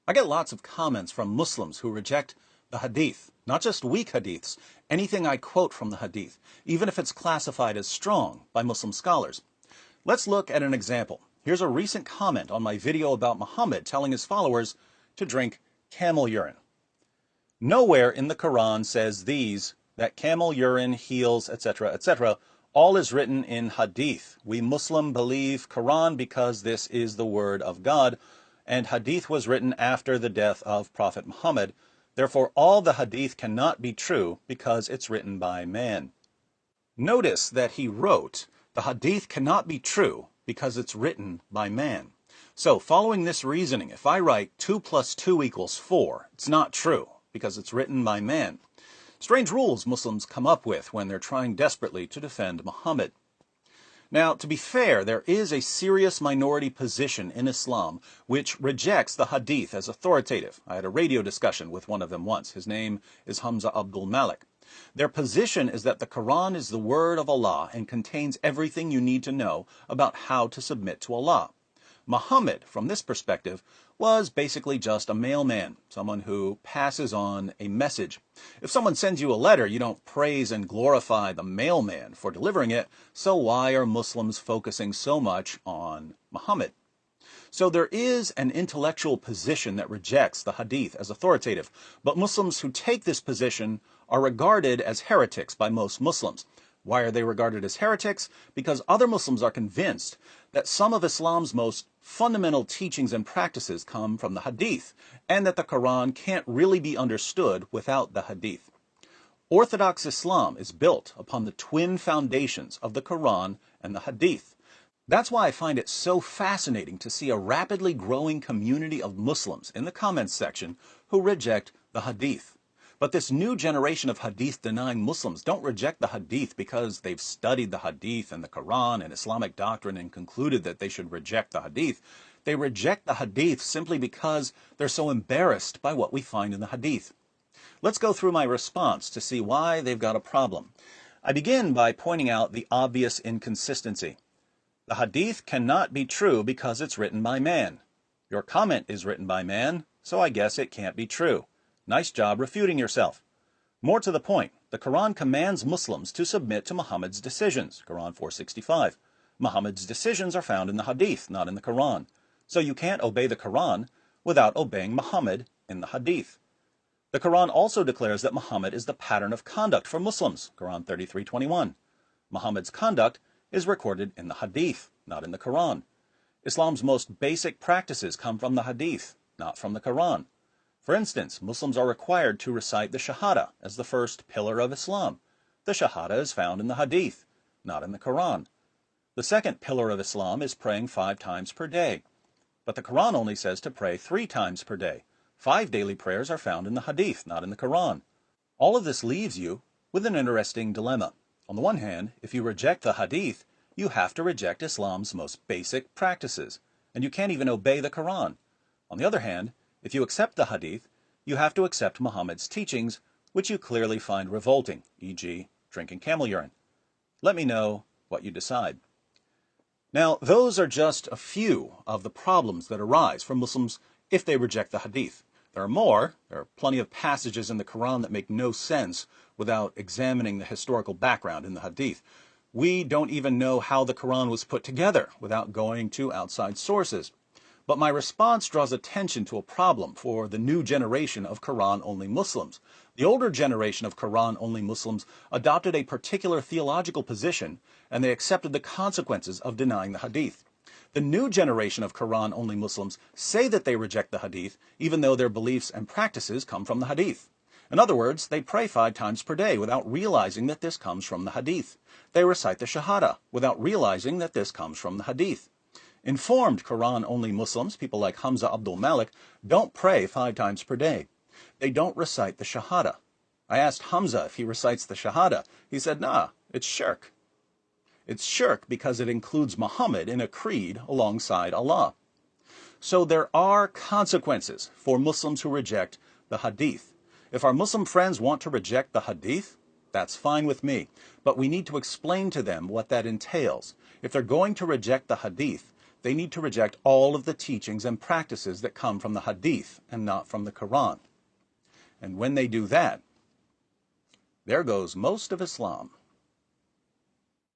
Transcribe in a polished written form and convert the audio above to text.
I get lots of comments from Muslims who reject the Hadith, not just weak Hadiths, anything I quote from the Hadith, even if it's classified as strong by Muslim scholars. Let's look at an example. Here's a recent comment on my video about Muhammad telling his followers to drink camel urine. Nowhere in the Quran says that camel urine heals, etc., etc. All is written in Hadith. We Muslim believe Quran because this is the word of God, and Hadith was written after the death of Prophet Muhammad. Therefore, all the Hadith cannot be true because it's written by man. Notice that he wrote, the Hadith cannot be true because it's written by man. So, following this reasoning, if I write 2 + 2 = 4, it's not true because it's written by man. Strange rules Muslims come up with when they're trying desperately to defend Muhammad. Now, to be fair, there is a serious minority position in Islam which rejects the Hadith as authoritative. I had a radio discussion with one of them once. His name is Hamza Abdul Malik. Their position is that the Quran is the word of Allah and contains everything you need to know about how to submit to Allah. Muhammad, from this perspective, was basically just a mailman, someone who passes on a message. If someone sends you a letter, you don't praise and glorify the mailman for delivering it, so why are Muslims focusing so much on Muhammad? So there is an intellectual position that rejects the Hadith as authoritative, but Muslims who take this position are regarded as heretics by most Muslims. Why are they regarded as heretics? Because other Muslims are convinced that some of Islam's most fundamental teachings and practices come from the Hadith, and that the Quran can't really be understood without the Hadith. Orthodox Islam is built upon the twin foundations of the Quran and the Hadith. That's why I find it so fascinating to see a rapidly growing community of Muslims in the comments section who reject the Hadith. But this new generation of Hadith-denying Muslims don't reject the Hadith because they've studied the Hadith and the Quran and Islamic doctrine and concluded that they should reject the Hadith. They reject the Hadith simply because they're so embarrassed by what we find in the Hadith. Let's go through my response to see why they've got a problem. I begin by pointing out the obvious inconsistency. The Hadith cannot be true because it's written by man. Your comment is written by man, so I guess it can't be true. Nice job refuting yourself. More to the point, the Quran commands Muslims to submit to Muhammad's decisions, Quran 465. Muhammad's decisions are found in the Hadith, not in the Quran. So you can't obey the Quran without obeying Muhammad in the Hadith. The Quran also declares that Muhammad is the pattern of conduct for Muslims, Quran 33:21. Muhammad's conduct is recorded in the Hadith, not in the Quran. Islam's most basic practices come from the Hadith, not from the Quran. For instance, Muslims are required to recite the Shahada as the first pillar of Islam. The Shahada is found in the Hadith, not in the Quran. The second pillar of Islam is praying 5 times per day. But the Quran only says to pray 3 times per day. 5 daily prayers are found in the Hadith, not in the Quran. All of this leaves you with an interesting dilemma. On the one hand, if you reject the Hadith, you have to reject Islam's most basic practices, and you can't even obey the Quran. On the other hand, if you accept the Hadith, you have to accept Muhammad's teachings, which you clearly find revolting, e.g., drinking camel urine. Let me know what you decide. Now, those are just a few of the problems that arise for Muslims if they reject the Hadith. There are more. There are plenty of passages in the Quran that make no sense without examining the historical background in the Hadith. We don't even know how the Quran was put together without going to outside sources. But my response draws attention to a problem for the new generation of Quran-only Muslims. The older generation of Quran-only Muslims adopted a particular theological position, and they accepted the consequences of denying the Hadith. The new generation of Quran-only Muslims say that they reject the Hadith, even though their beliefs and practices come from the Hadith. In other words, they pray 5 times per day without realizing that this comes from the Hadith. They recite the Shahada without realizing that this comes from the Hadith. Informed Quran-only Muslims, people like Hamza Abdul Malik, don't pray 5 times per day. They don't recite the Shahada. I asked Hamza if he recites the Shahada. He said, nah, it's shirk. It's shirk because it includes Muhammad in a creed alongside Allah. So there are consequences for Muslims who reject the Hadith. If our Muslim friends want to reject the Hadith, that's fine with me. But we need to explain to them what that entails. If they're going to reject the Hadith, They need to reject all of the teachings and practices that come from the Hadith and not from the Quran. And when they do that, there goes most of Islam.